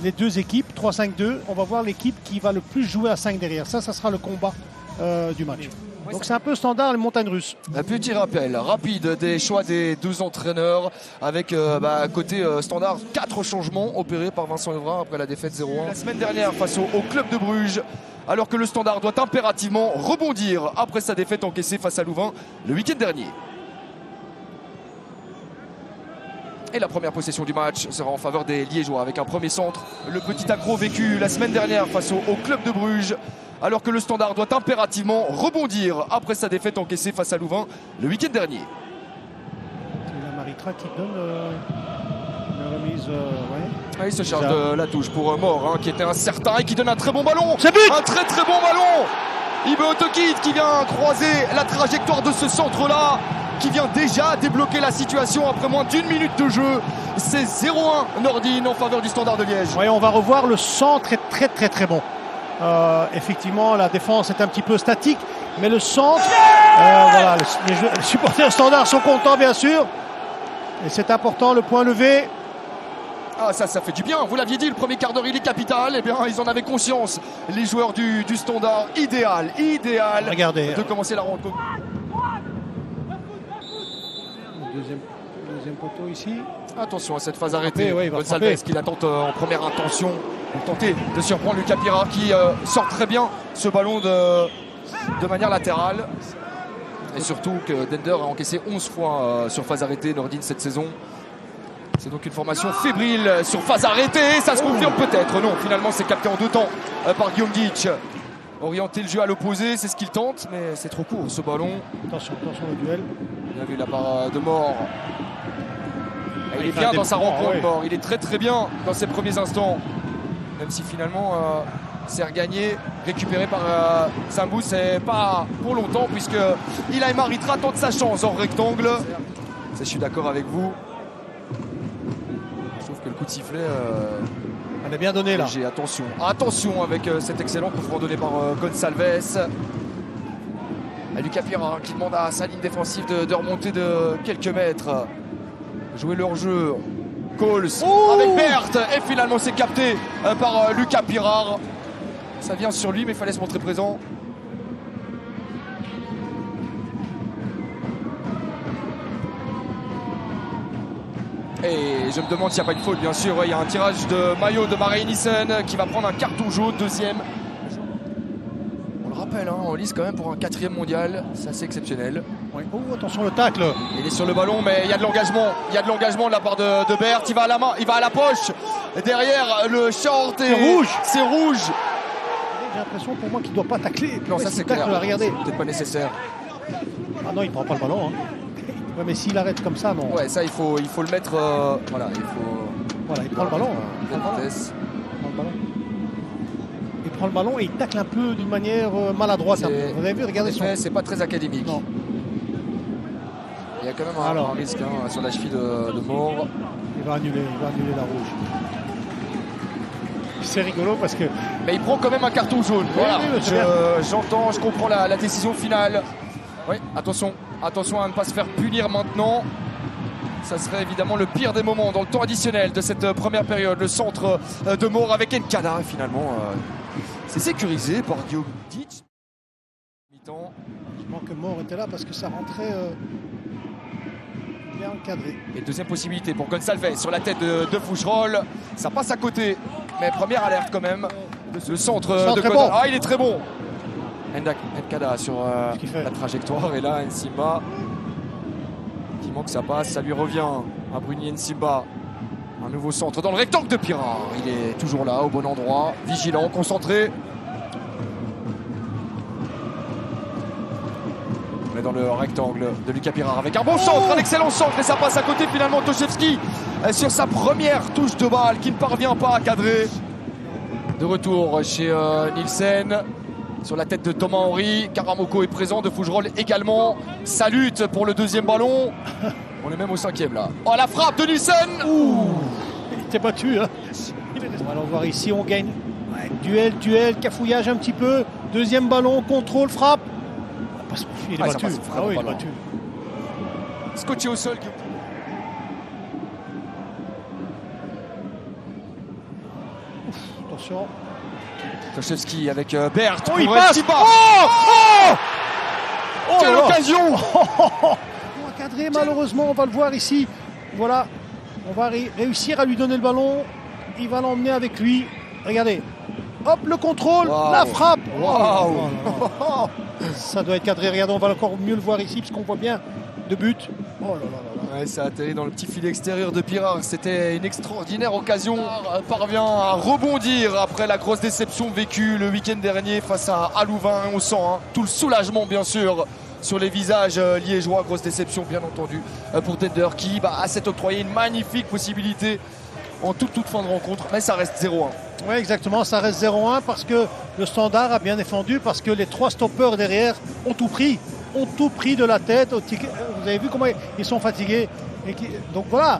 les deux équipes, 3-5-2. On va voir l'équipe qui va le plus jouer à 5 derrière. Ça sera le combat du match. Donc c'est un peu standard les montagnes russes. Un petit rappel rapide des choix des deux entraîneurs avec côté standard 4 changements opérés par Vincent Evra après la défaite 0-1 la semaine dernière face au club de Bruges, alors que le standard doit impérativement rebondir après sa défaite encaissée face à Louvain le week-end dernier. Et la première possession du match sera en faveur des Liégeois avec un premier centre. Le petit accro vécu la semaine dernière face au club de Bruges, alors que le standard doit impérativement rebondir après sa défaite encaissée face à Louvain le week-end dernier. C'est la Maritra qui donne une remise. Il se charge de la touche pour Mort, qui était incertain et qui donne un très bon ballon. C'est but. Un très très bon ballon. Ibe Otokid qui vient croiser la trajectoire de ce centre-là, qui vient déjà débloquer la situation après moins d'1 minute de jeu. C'est 0-1 Nordine en faveur du Standard de Liège. Oui, on va revoir, le centre est très très très bon. Effectivement, la défense est un petit peu statique, mais le centre, voilà, les supporters Standard sont contents bien sûr. Et c'est important, le point levé. Ah, ça fait du bien. Vous l'aviez dit, le premier quart d'heure il est capital. Eh bien, ils en avaient conscience, les joueurs du Standard. Idéal Regardez, de commencer la rencontre. Deuxième poteau ici. Attention à cette phase arrêtée. Gonçalves qui la tente en première intention pour tenter de surprendre Lucas Pirard qui sort très bien ce ballon de manière latérale. Et surtout que Dender a encaissé 11 fois sur phase arrêtée Nordine cette saison. C'est donc une formation fébrile sur phase arrêtée. Ça se confirme peut-être. Non, finalement c'est capté en 2 temps par Guillaume Ditch. Orienter le jeu à l'opposé, c'est ce qu'il tente, mais c'est trop court ce ballon. Attention le duel. Bien vu la part de Mort. Et il est bien dans sa rencontre, Mort. Il est très très bien dans ses premiers instants. Même si finalement c'est regagné, récupéré par Sambou, c'est pas pour longtemps puisque Ilaï Maritra tente sa chance en rectangle. Ça, je suis d'accord avec vous. Je trouve que le coup de sifflet elle est bien donné là. Attention avec cet excellent coup franc donné par Gonçalves. Lucas Pirard qui demande à sa ligne défensive de remonter de quelques mètres. Jouer leur jeu. Coles avec Berthe. Et finalement c'est capté par Lucas Pirard. Ça vient sur lui mais il fallait se montrer présent. Et je me demande s'il n'y a pas une faute, bien sûr. Il y a un tirage de maillot de Marie Nissen qui va prendre un carton jaune, deuxième. On le rappelle, on lise quand même pour un 4e mondial. C'est assez exceptionnel. Oui. Oh, attention le tacle. Il est sur le ballon, mais il y a de l'engagement. Il y a de l'engagement de la part de Berthe. Il va à la main, il va à la poche. Et derrière, le short est rouge. C'est rouge. J'ai l'impression pour moi qu'il ne doit pas tacler. Non, ça c'est clair. Regardez. C'est peut-être pas nécessaire. Ah non, il ne prend pas le ballon. Ouais, mais s'il arrête comme ça, non. Ouais, ça il faut le mettre. Voilà, il prend le ballon. Il prend le ballon et il tacle un peu d'une manière maladroite. Vous avez vu, regardez son. C'est pas très académique. Non. Il y a quand même un risque sur la cheville de Mort. Il va annuler la rouge. C'est rigolo parce que. Mais il prend quand même un carton jaune. Voilà. J'entends, je comprends la décision finale. Oui, attention à ne pas se faire punir maintenant. Ça serait évidemment le pire des moments dans le temps additionnel de cette première période. Le centre de Mort avec Nkada. Finalement, c'est sécurisé par Guillaume Ditch. Je pense que Mort était là parce que ça rentrait bien encadré. Et deuxième possibilité pour Gonçalves sur la tête de Fougerolles. Ça passe à côté. Mais première alerte quand même. Le centre de Kodal. Ah, il est très bon. Nkada sur la trajectoire. Et là, Nsimba qui manque sa passe. Ça lui revient à Bruni Nsimba. Un nouveau centre dans le rectangle de Pirard. Il est toujours là, au bon endroit. Vigilant, concentré. On est dans le rectangle de Lucas Pirard avec un bon centre, un excellent centre. Et ça passe à côté finalement. Toszewski sur sa première touche de balle qui ne parvient pas à cadrer. De retour chez Nielsen. Sur la tête de Thomas Henry, Karamoko est présent, de Fougerolles également. Ça lutte pour le deuxième ballon. On est même au 5e là. Oh, la frappe de Nielsen. Il était battu. On va aller voir ici, on gagne. Ouais, duel, cafouillage un petit peu. Deuxième ballon, contrôle, frappe. Il est battu. Il est battu. Scotché au sol. Attention. Krzyzewski avec Bert. Oh, il passe. Quelle occasion. On va cadrer, malheureusement, on va le voir ici. Voilà, on va réussir à lui donner le ballon. Il va l'emmener avec lui. Regardez. Hop, le contrôle, la frappe. Waouh. Ça doit être cadré. Regardez, on va encore mieux le voir ici parce qu'on voit bien de but. Oh là là là. Ouais, ça a atterri dans le petit filet extérieur de Pirard. C'était une extraordinaire occasion. Parvient à rebondir après la grosse déception vécue le week-end dernier face à Louvain. On sent tout le soulagement, bien sûr, sur les visages liégeois. Grosse déception, bien entendu, pour Dender qui a s'est octroyé une magnifique possibilité en toute fin de rencontre. Mais ça reste 0-1. Oui, exactement, ça reste 0-1 parce que le Standard a bien défendu, parce que les 3 stoppeurs derrière ont tout pris de la tête. Vous avez vu comment ils sont fatigués. Donc voilà.